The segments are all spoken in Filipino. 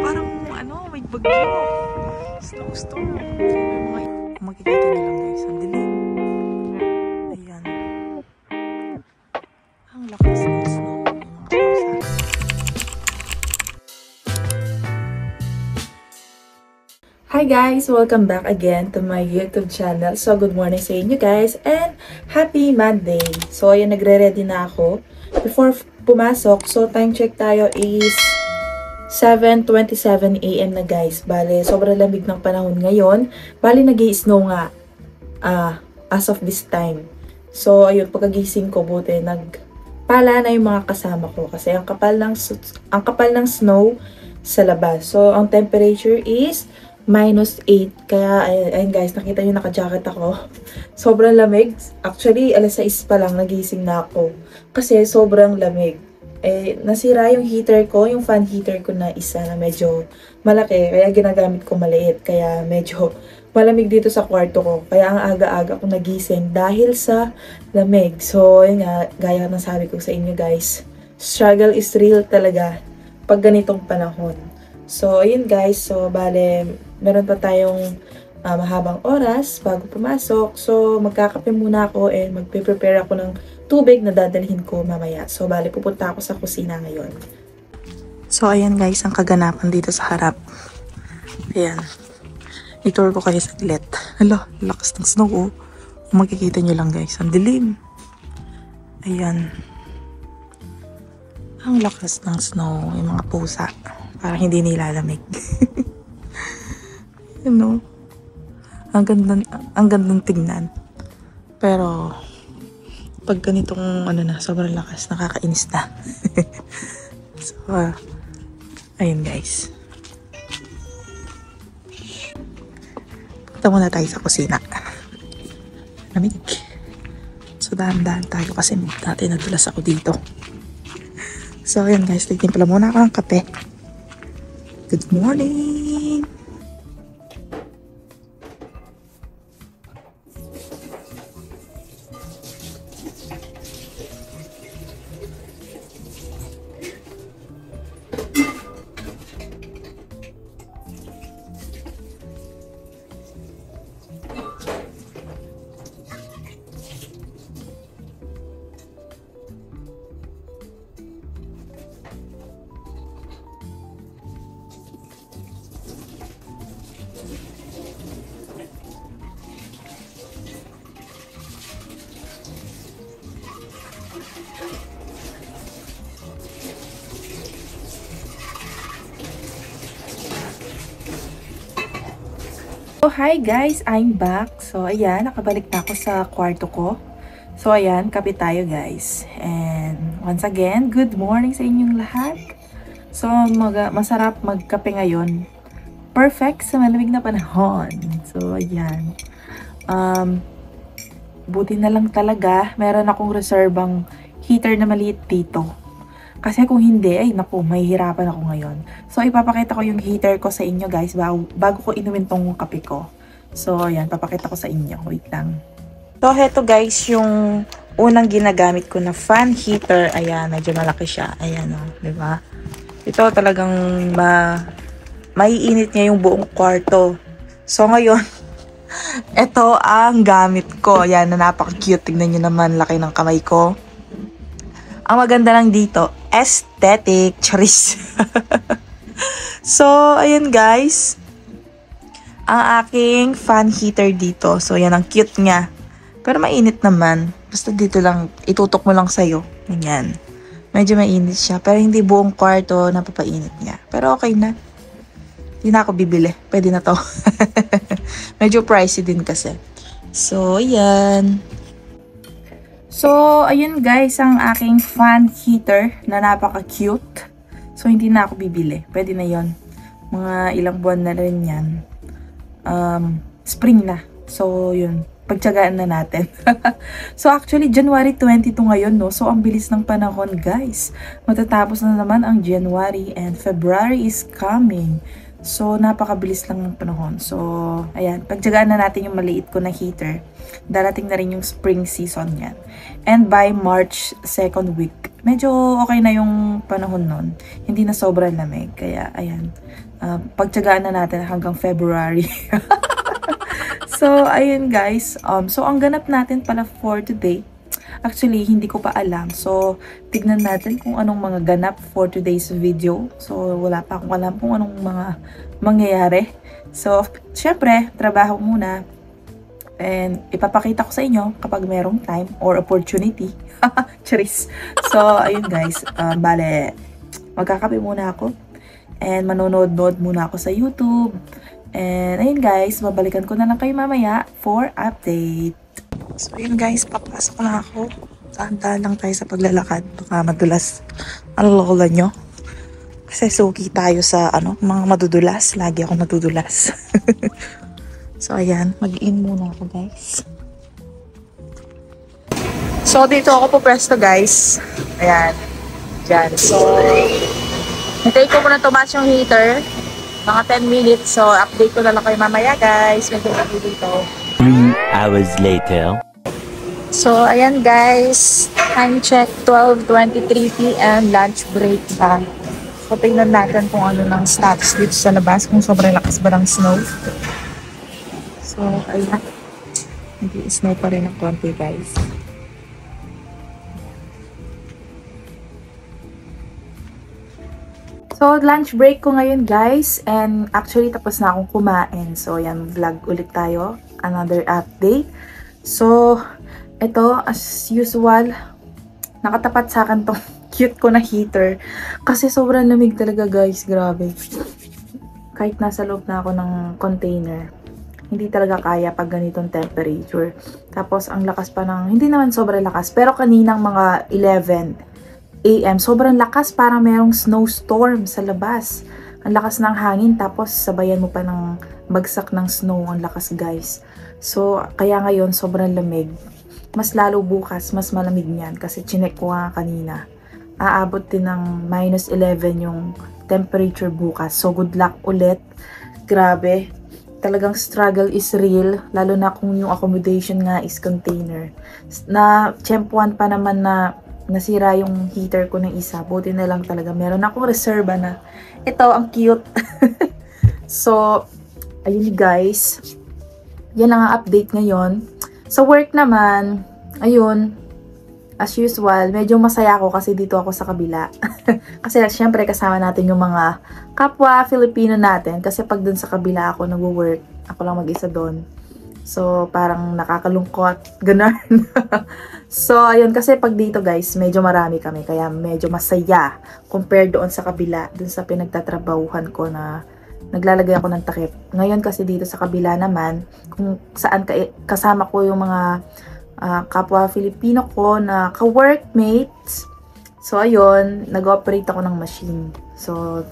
Parang ano, may bagyo. Snowstorm. May mga makikita nyo lang guys. Ang dilim. Ayan. Ang lakas ng snow. Hi guys! Welcome back again to my YouTube channel. So, good morning sa inyo guys and happy Monday! So, ayan, nagre-ready na ako. Before pumasok, so time check tayo is 7:27 AM na guys. Bale, sobrang lamig ng panahon ngayon. Bale, nag-i-snow nga as of this time. So, ayun, pagkagising ko, buti nagpala na yung mga kasama ko kasi ang kapal ng snow sa labas. So, ang temperature is -8. Kaya, ayun guys, nakita nyo naka-jacket ako. Sobrang lamig. Actually, alas 6 pa lang nagising na ako. Kasi sobrang lamig. Nasira yung heater ko, yung fan heater ko na isa na medyo malaki. Kaya ginagamit ko maliit. Kaya medyo malamig dito sa kwarto ko. Kaya ang aga-aga ko nagising dahil sa lamig. So, yun nga, gaya ng sabi ko sa inyo guys. Struggle is real talaga pag ganitong panahon. So, ayun guys. So, bale, meron pa tayong mahabang oras bago pumasok. So, magkakape muna ako and magpe-prepare ako ng tubig na dadalhin ko mamaya. So, bale, pupunta ako sa kusina ngayon. So, ayan guys, ang kaganapan dito sa harap. Ayan. I-tour ko kayo saglit. Hala, lakas ng snow oh. Kung makikita nyo lang guys, ang dilim. Ayan. Ang lakas ng snow, yung mga pusa. Parang hindi nilalamig. You know? Ang gandang tingnan. Pero, pag ganitong, sobrang lakas, nakakainis na. So, ayun guys. Punta muna tayo sa kusina. Lamig. So, dahan-dahan tayo kasi dati nadulas ako dito. So, ayun guys, tignan pala muna ako ng kape. Good morning! So, hi guys! I'm back. So, ayan, nakabalik na ako sa kwarto ko. So, ayan, kape tayo guys. And, once again, good morning sa inyong lahat. So, masarap magkape ngayon. Perfect sa malamig na panahon. So, ayan. Buti na lang talaga, meron akong reservang heater na maliit dito. Kasi kung hindi, ay naku, mahihirapan ako ngayon. So, ipapakita ko yung heater ko sa inyo guys bago ko inumin tong kape ko. So, ayan, papakita ko sa inyo. Wait lang. So, heto guys, yung unang ginagamit ko na fan heater. Ayan, medyo malaki siya. Ayan o, diba? Ito talagang maiinit niya yung buong kwarto. So, ngayon, ito ang gamit ko. Ayan, na napaka-cute. Tignan nyo naman, laki ng kamay ko. Ang maganda lang dito, aesthetic. Charis. So, ayan guys. Ang aking fan heater dito. So, yan ang cute niya. Pero mainit naman. Basta dito lang, itutok mo lang sa'yo. Ganyan. Medyo mainit siya. Pero hindi buong kwarto napapainit niya. Pero okay na. Hindi na ako bibili. Pwede na to. Medyo pricey din kasi. So, ayan. So, ayun guys, ang aking fan heater na napaka-cute. So, hindi na ako bibili. Pwede na yon. Mga ilang buwan na rin yan. Spring na. So, yun. Pagtsagaan na natin. So, actually, January 22 ngayon, no? So, ang bilis ng panahon, guys. Matatapos na naman ang January and February is coming. So, napakabilis lang ng panahon. So, ayan. Pagtsagaan na natin yung maliit ko na heater. Darating na rin yung spring season yan. And by March 2nd week, medyo okay na yung panahon nun, hindi na sobrang lamig. Kaya, ayan, pagtyagaan na natin hanggang February. So, ayun guys. So, ang ganap natin pala for today, actually, hindi ko pa alam. So, tignan natin kung anong mga ganap for today's video. So, wala pa akong alam kung anong mga mangyayari. So, syempre, trabaho muna. And ipapakita ko sa inyo kapag merong time or opportunity. Charis. So, ayun guys. Bale, magkakape muna ako. And manonood-nood muna ako sa YouTube. And ayun guys, babalikan ko na lang kayo mamaya for update. So, ayun guys, papasok na ako. Tahan-tahan lang tayo sa paglalakad. Baka madulas ang lola nyo. Kasi suki tayo sa mga madudulas. Lagi ako madudulas. So, ayan. Mag-in muna ako, guys. So, dito ako po presto, guys. Ayan. Diyan. So, hintayin ko muna tumas yung heater. Mga 10 minutes. So, update ko na lang kayo mamaya, guys. Medyo lagi dito. 3 hours later. So, ayan, guys. Time check, 12:23 p.m. Lunch break pa. So, tingnan natin kung ano ng status dito sa labas. Kung sobrang lakas ba ng snow. So, ayan. Nag-i-snow pa rin ng konti, guys. So, lunch break ko ngayon, guys. And actually, tapos na akong kumain. So, ayan, vlog ulit tayo. Another update. So, ito, as usual, nakatapat sa akin tong cute ko na heater. Kasi sobrang lamig talaga, guys. Grabe. Kahit nasa loob na ako ng container, hindi talaga kaya pag ganitong temperature. Tapos, ang lakas pa ng, hindi naman sobrang lakas, pero kaninang mga 11 AM, sobrang lakas, parang merong snowstorm sa labas. Ang lakas ng hangin, tapos sabayan mo pa ng bagsak ng snow, ang lakas guys. So, kaya ngayon, sobrang lamig. Mas lalo bukas, mas malamig niyan, kasi chinek ko nga kanina. Aabot din ng -11 yung temperature bukas. So, good luck ulit. Grabe. Talagang struggle is real, lalo na kung yung accommodation nga is container. Na tiyempuan pa naman na nasira yung heater ko ng isa. Buti na lang talaga. Meron akong reserva na. Ito, ang cute. So, ayun guys. Yan lang ang update ngayon. Sa work naman, ayun, as usual, medyo masaya ako kasi dito ako sa kabila. Kasi syempre kasama natin yung mga kapwa Filipino natin. Kasi pag dun sa kabila ako nag-work, ako lang mag-isa dun. So, parang nakakalungkot. Ganun. So, ayun. Kasi pag dito guys, medyo marami kami. Kaya medyo masaya compared doon sa kabila. Dun sa pinagtatrabahuhan ko na naglalagay ako ng takip. Ngayon kasi dito sa kabila naman, kung saan kasama ko yung mga kapwa Filipino ko na ka-workmates. So, ayun, nag-operate ako ng machine. So,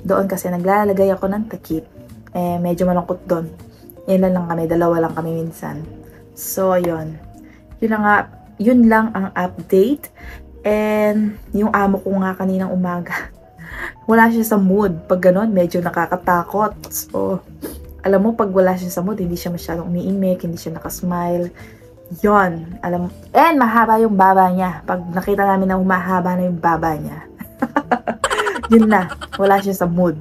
doon kasi naglalagay ako ng takip. Eh, medyo malungkot doon. Ilan lang kami, dalawa lang kami minsan. So, ayun. Yun lang ang update. And, yung amo ko nga kaninang umaga, wala siya sa mood. Pag ganon, medyo nakakatakot. So, alam mo, pag wala siya sa mood, hindi siya masyadong umiimik, hindi siya nakasmile. Yon, alam mo. And mahaba yung baba niya. Pag nakita namin na humahaba na yung baba niya. Yun na, wala siya sa mood.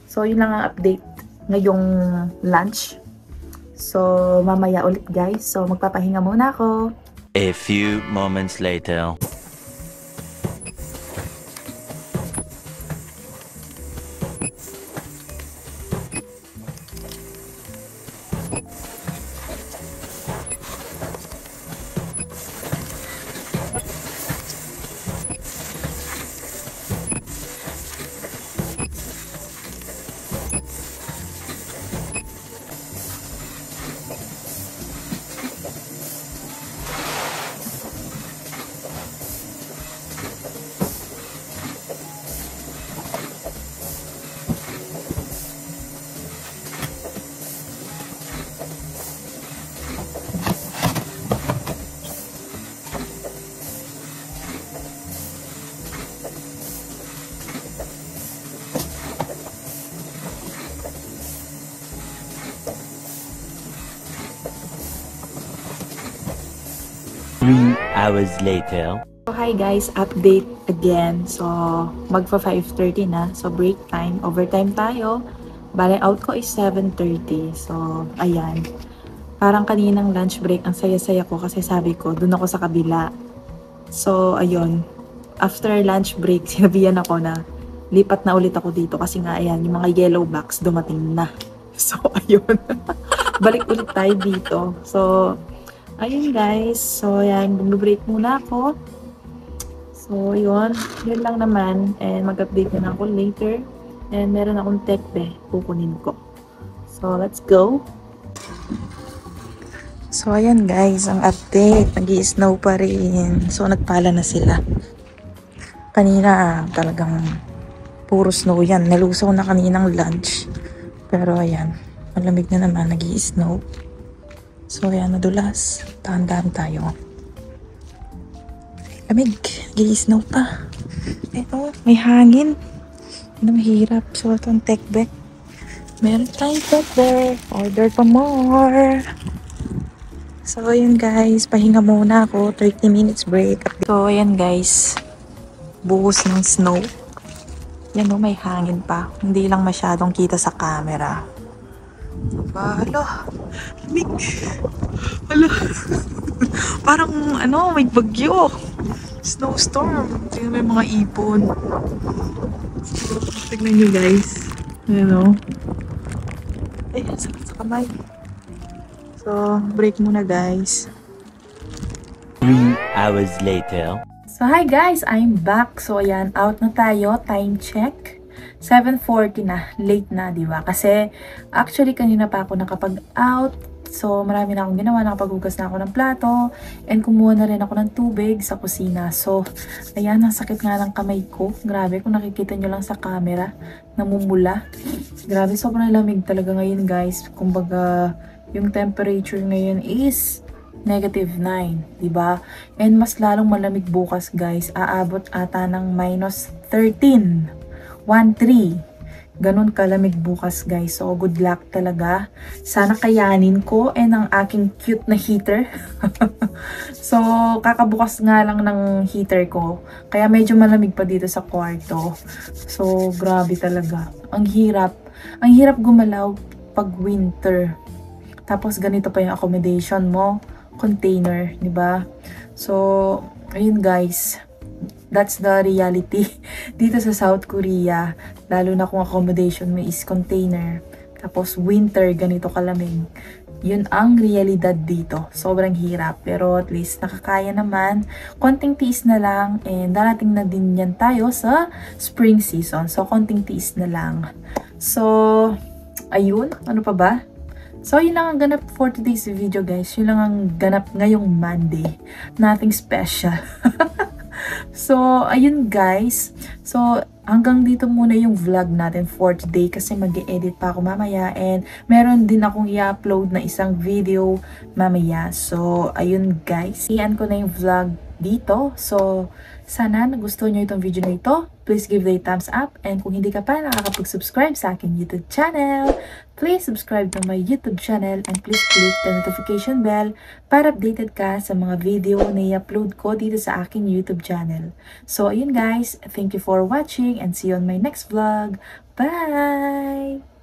So, yun lang ang update ngayong lunch. So, mamaya ulit guys. So, magpapahinga muna ako. A few moments later. Hours later. So, hi guys, update again. So, magpa 5:30 na. So, break time. Overtime tayo. Bale, out ko is 7:30. So, ayan. Parang kaninang lunch break, ang saya-saya ko kasi sabi ko, dun ako sa kabila. So, ayun. After lunch break, sinabihan ako na lipat na ulit ako dito kasi nga, ayan, yung mga yellow box dumating na. So, ayun. Balik ulit tayo dito. So, ayun guys. So, ayan, mag-break muna ako. So, yun. Yun lang naman. And mag-update na ako later. And meron akong tekbe. Kukunin ko. So, let's go. So, ayan guys. Ang update. Nag-i-snow pa rin. So, nagpala na sila. Kanina, talagang puro snow yan. Nalusaw na kaninang lunch. Pero, ayan. Malamig na naman. Nag-i-snow. So, ayan. Nadulas. Tahan-tahan tayo. Lamig. Nag-i-snow pa. Eto, may hangin. Hindi na mahirap. So, itong tekbe. Meron tayong tekbe. Order pa more. So, ayun guys. Pahinga muna ako. 30 minutes break. So, ayan guys. Buhos ng snow. Yan o, may hangin pa. Hindi lang masyadong kita sa camera. Hala. Lamig. Hala. Parang, may bagyo. Snowstorm. Tingnan mo yung mga ipon. So, tignan nyo guys. Ayan o. Ay, sakit sa kamay. So, break muna guys. 3 hours later. So, hi guys! I'm back. So, ayan, out na tayo. Time check. 7:40 na. Late na, di ba? Kasi, actually, kanina pa ako nakapag-out. So, marami na akong ginawa. Nakapaghugas na ako ng plato. And kumuha na rin ako ng tubig sa kusina. So, ayan, ang sakit nga ng kamay ko. Grabe, kung nakikita nyo lang sa camera, namumula. Grabe, sobrang lamig talaga ngayon, guys. Kumbaga, yung temperature ngayon is -9, diba? And mas lalong malamig bukas, guys. Aabot ata ng -13. 1-3. Ganun kalamig bukas, guys. So, good luck talaga. Sana kayanin ko and ang aking cute na heater. So, kakabukas nga lang ng heater ko. Kaya medyo malamig pa dito sa kwarto. So, grabe talaga. Ang hirap. Ang hirap gumalaw pag winter. Tapos, ganito pa yung accommodation mo. Container, di ba? So, ayun guys. That's the reality dito sa South Korea. Lalo na kung accommodation mo is container. Tapos winter, ganito kalamig. Yun ang realidad dito. Sobrang hirap. Pero at least nakakaya naman. Konting tiis na lang. And darating na din yan tayo sa spring season. So, konting tiis na lang. So, ayun. Ano pa ba? So, yun lang ang ganap for today's video, guys. Yun lang ang ganap ngayong Monday. Nothing special. So, ayun guys. So, hanggang dito muna yung vlog natin for today kasi mag-e-edit pa ako mamaya and meron din akong i-upload na isang video mamaya. So, ayun guys. Iyan ko na yung vlog dito. So, sana nagustuhan nyo itong video na ito. Please give it a thumbs up. And kung hindi ka pa nakakapag-subscribe sa aking YouTube channel, please subscribe to my YouTube channel and please click the notification bell para updated ka sa mga video na i-upload ko dito sa aking YouTube channel. So, ayun guys. Thank you for watching and see you on my next vlog. Bye!